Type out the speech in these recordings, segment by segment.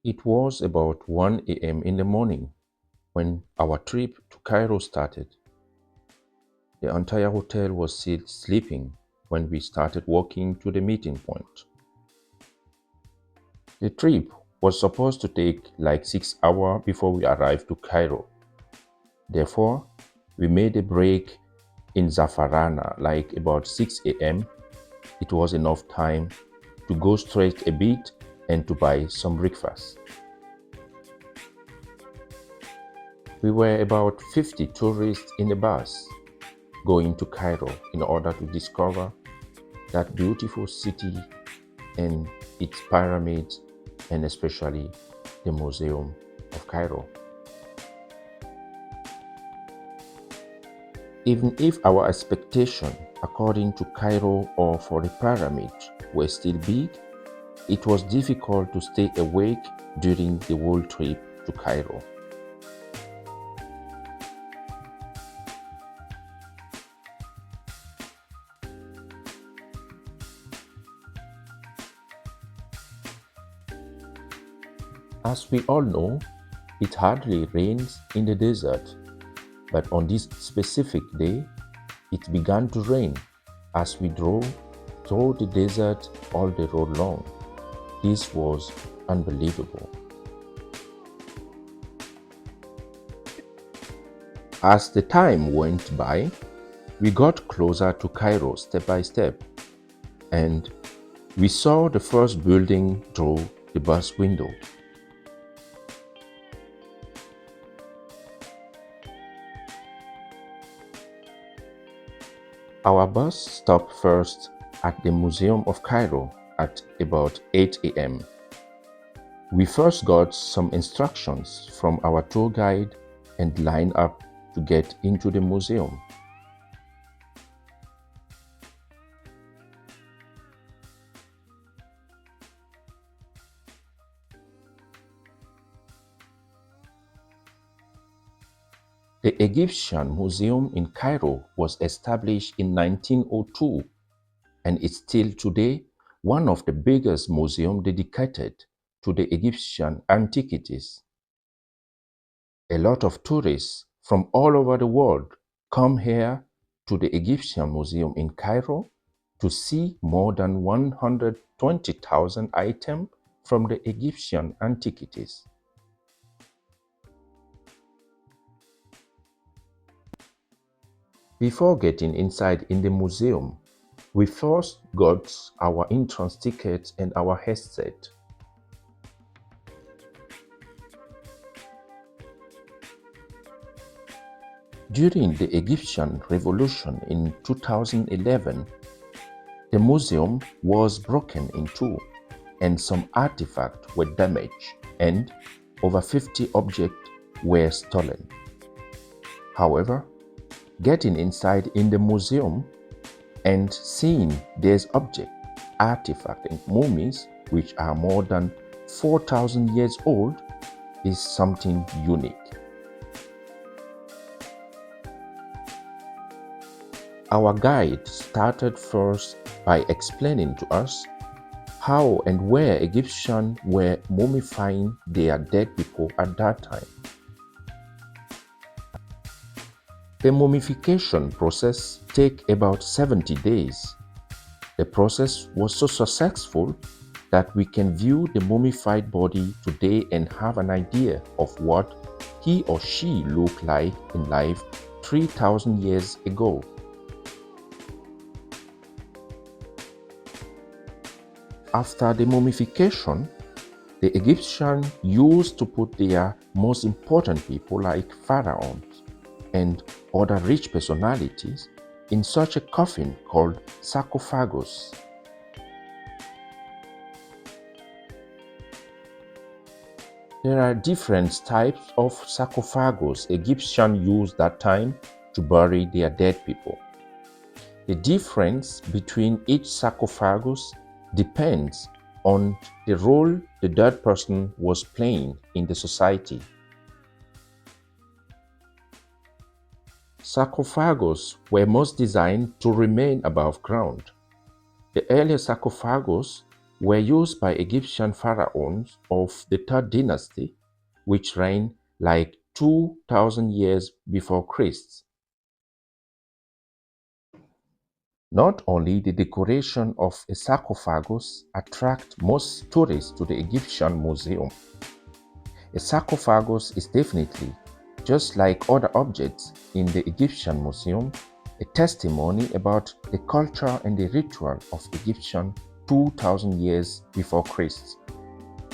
It was about 1 a.m. in the morning when our trip to Cairo started. The entire hotel was still sleeping when we started walking to the meeting point. The trip was supposed to take like 6 hours before we arrived to Cairo. Therefore, we made a break in Zafarana like about 6 a.m. It was enough time to go straight a bit and to buy some breakfast. We were about 50 tourists in a bus going to Cairo in order to discover that beautiful city and its pyramids, and especially the Museum of Cairo. Even if our expectation according to Cairo or for the pyramids were still big, it was difficult to stay awake during the whole trip to Cairo. As we all know, it hardly rains in the desert, but on this specific day, it began to rain as we drove through the desert all the road long. This was unbelievable. As the time went by, we got closer to Cairo step by step, and we saw the first building through the bus window. Our bus stopped first at the Museum of Cairo at about 8 a.m. We first got some instructions from our tour guide and lined up to get into the museum. The Egyptian Museum in Cairo was established in 1902 and is still today one of the biggest museums dedicated to the Egyptian antiquities. A lot of tourists from all over the world come here to the Egyptian Museum in Cairo to see more than 120,000 items from the Egyptian antiquities. Before getting inside in the museum, we first got our entrance ticket and our headset. During the Egyptian Revolution in 2011, the museum was broken in two and some artifacts were damaged and over 50 objects were stolen. However, getting inside in the museum and seeing these objects, artifacts and mummies which are more than 4,000 years old is something unique. Our guide started first by explaining to us how and where Egyptians were mummifying their dead people at that time. The mummification process takes about 70 days. The process was so successful that we can view the mummified body today and have an idea of what he or she looked like in life 3,000 years ago. After the mummification, the Egyptians used to put their most important people like pharaohs and other rich personalities in such a coffin called sarcophagus. There are different types of sarcophagus Egyptians used that time to bury their dead people. The difference between each sarcophagus depends on the role the dead person was playing in the society. Sarcophagus were most designed to remain above ground. The earlier sarcophagus were used by Egyptian pharaohs of the Third Dynasty, which reigned like 2000 years before Christ. Not only the decoration of a sarcophagus attract most tourists to the Egyptian museum, a sarcophagus is definitely, just like other objects in the Egyptian museum, a testimony about the culture and the ritual of Egyptian 2000 years before Christ.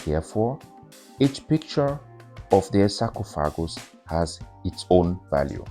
Therefore, each picture of their sarcophagus has its own value.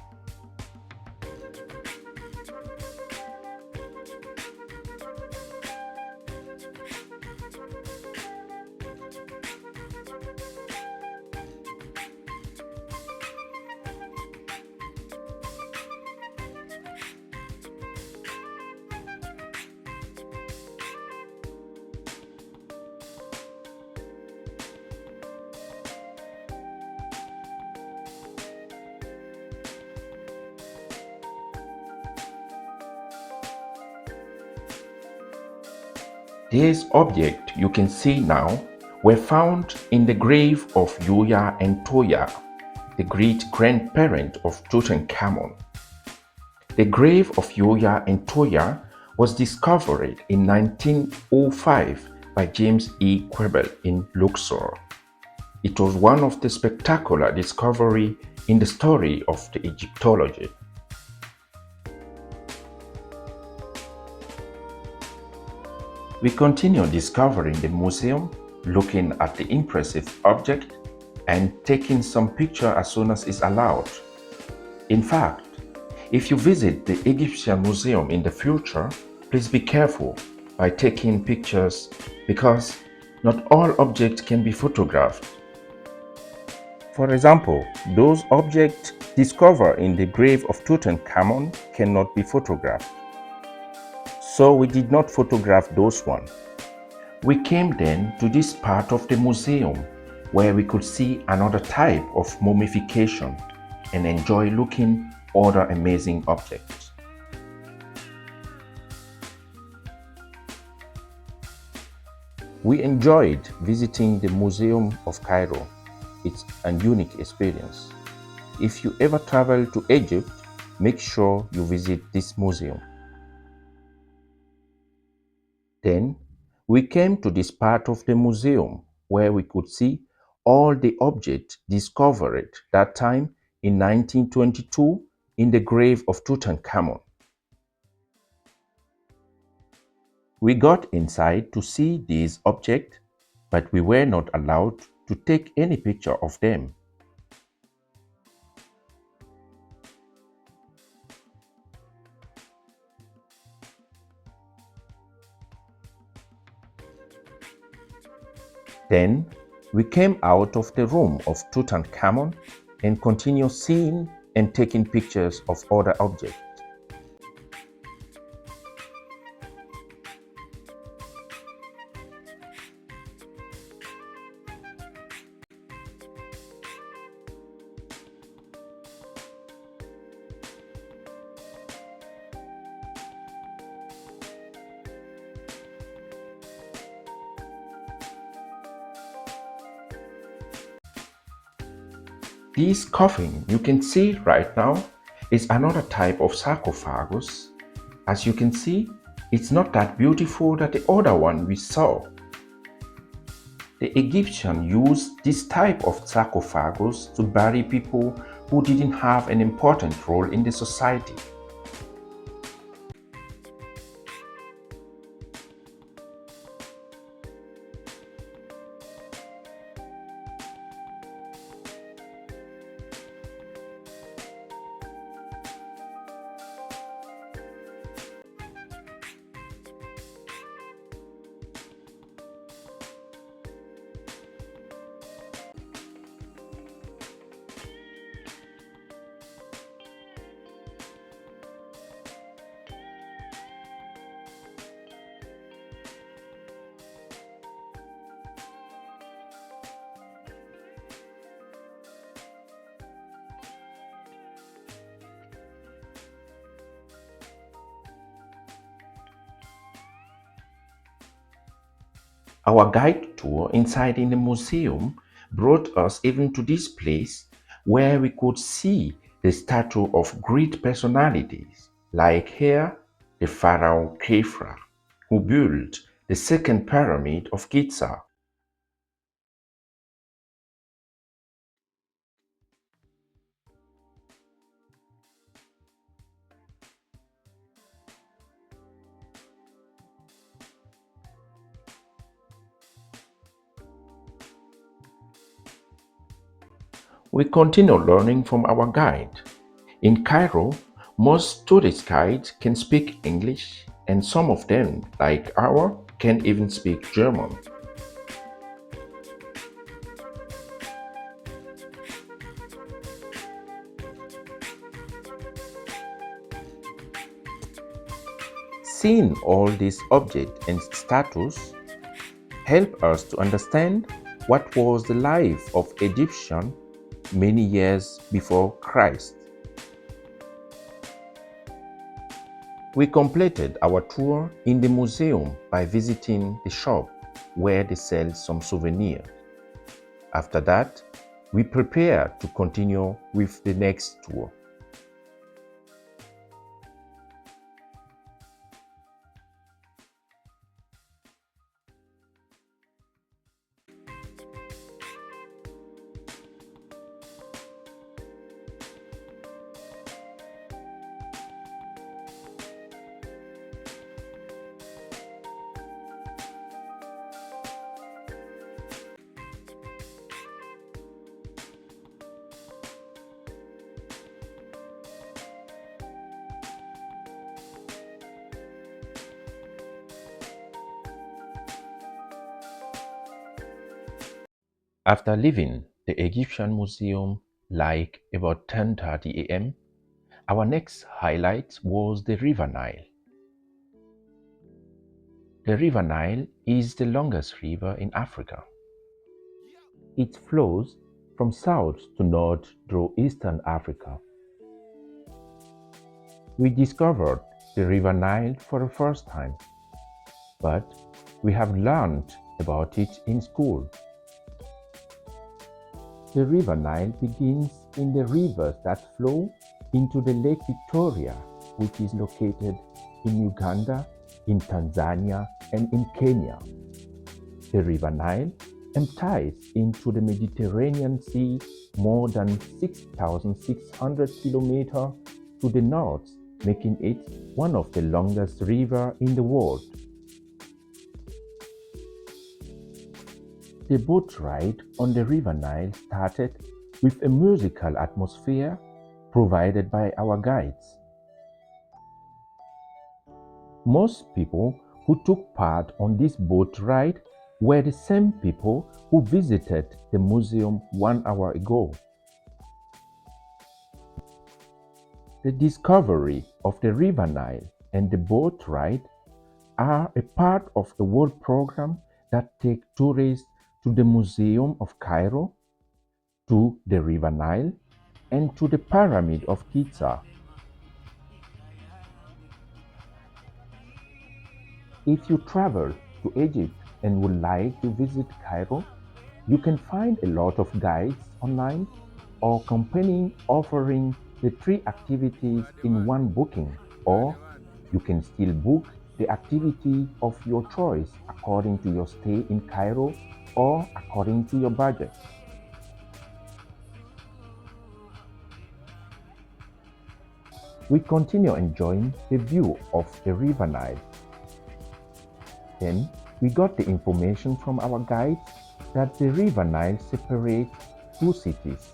These objects you can see now were found in the grave of Yuya and Toya, the great-grandparent of Tutankhamun. The grave of Yuya and Toya was discovered in 1905 by James E. Quebel in Luxor. It was one of the spectacular discoveries in the story of the Egyptology. We continue discovering the museum, looking at the impressive object, and taking some pictures as soon as is allowed. In fact, if you visit the Egyptian Museum in the future, please be careful by taking pictures because not all objects can be photographed. For example, those objects discovered in the grave of Tutankhamun cannot be photographed. So we did not photograph those ones. We came then to this part of the museum where we could see another type of mummification and enjoy looking other amazing objects. We enjoyed visiting the Museum of Cairo. It's a unique experience. If you ever travel to Egypt, make sure you visit this museum. Then we came to this part of the museum where we could see all the objects discovered that time in 1922 in the grave of Tutankhamun. We got inside to see these objects, but we were not allowed to take any picture of them. Then we came out of the room of Tutankhamun and continued seeing and taking pictures of other objects. This coffin you can see right now is another type of sarcophagus. As you can see, it's not that beautiful that the other one we saw. The Egyptians used this type of sarcophagus to bury people who didn't have an important role in the society. Our guide tour inside in the museum brought us even to this place where we could see the statue of great personalities, like here the pharaoh Khafra, who built the second pyramid of Giza. We continue learning from our guide. In Cairo, most tourist guides can speak English, and some of them, like our, can even speak German. Seeing all these objects and statues help us to understand what was the life of Egyptian many years before Christ. We completed our tour in the museum by visiting the shop where they sell some souvenirs. After that, we prepared to continue with the next tour. After leaving the Egyptian Museum like about 10:30 a.m., our next highlight was the River Nile. The River Nile is the longest river in Africa. It flows from south to north through eastern Africa. We discovered the River Nile for the first time, but we have learned about it in school. The River Nile begins in the rivers that flow into the Lake Victoria, which is located in Uganda, in Tanzania, and in Kenya. The River Nile empties into the Mediterranean Sea more than 6,600 kilometers to the north, making it one of the longest rivers in the world. The boat ride on the River Nile started with a musical atmosphere provided by our guides. Most people who took part on this boat ride were the same people who visited the museum 1 hour ago. The discovery of the River Nile and the boat ride are a part of a world program that takes tourists to the Museum of Cairo, to the River Nile, and to the Pyramid of Giza. If you travel to Egypt and would like to visit Cairo, you can find a lot of guides online or companies offering the 3 activities in one booking, or you can still book the activity of your choice according to your stay in Cairo or according to your budget. We continue enjoying the view of the River Nile. Then we got the information from our guides that the River Nile separates two cities.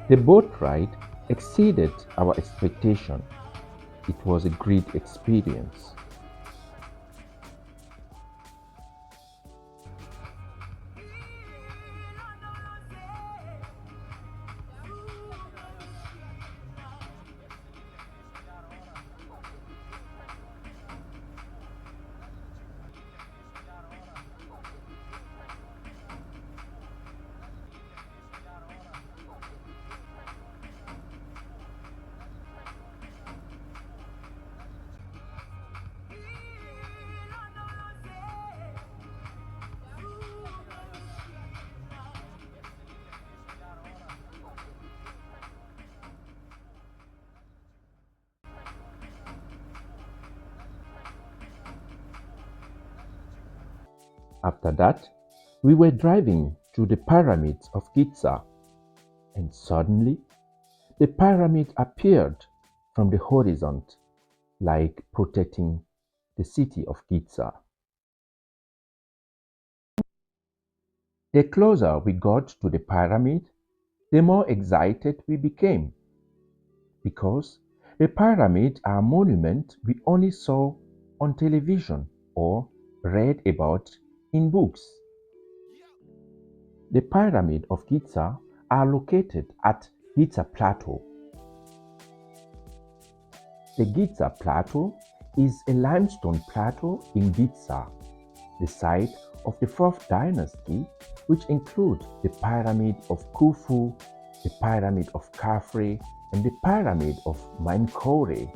The boat ride exceeded our expectation. It was a great experience. After that, we were driving to the pyramids of Giza, and suddenly the pyramid appeared from the horizon, like protecting the city of Giza. The closer we got to the pyramid, the more excited we became, because the pyramids are monuments we only saw on television or read about in books. The Pyramid of Giza are located at Giza Plateau. The Giza Plateau is a limestone plateau in Giza, the site of the fourth dynasty, which include the Pyramid of Khufu, the Pyramid of Khafre, and the Pyramid of Menkaure.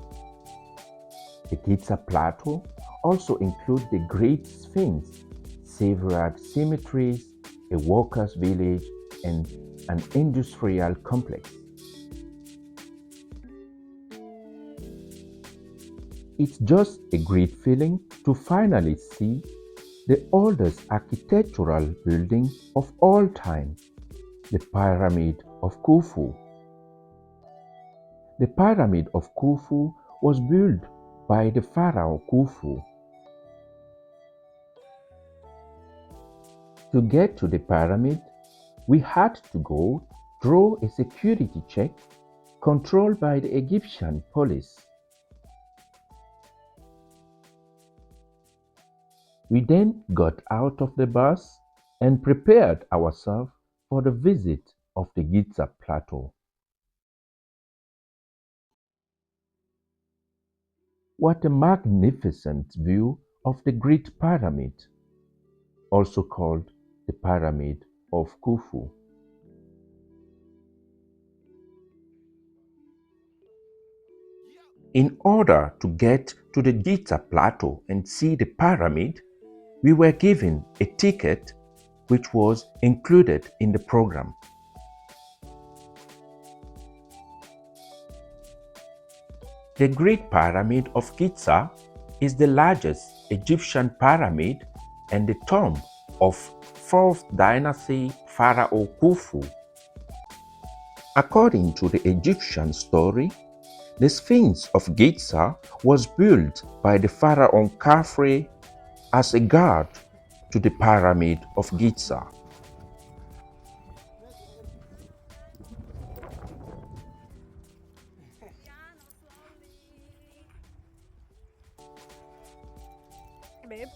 The Giza Plateau also includes the Great Sphinx, several cemeteries, a workers' village, and an industrial complex. It's just a great feeling to finally see the oldest architectural building of all time, the Pyramid of Khufu. The Pyramid of Khufu was built by the Pharaoh Khufu. To get to the pyramid, we had to go through a security check controlled by the Egyptian police. We then got out of the bus and prepared ourselves for the visit of the Giza Plateau. What a magnificent view of the Great Pyramid, also called the Pyramid of Khufu. In order to get to the Giza Plateau and see the pyramid, we were given a ticket which was included in the program. The Great Pyramid of Giza is the largest Egyptian pyramid and the tomb of 4th dynasty Pharaoh Khufu. According to the Egyptian story, the Sphinx of Giza was built by the Pharaoh Khafre as a guard to the Pyramid of Giza. Babe.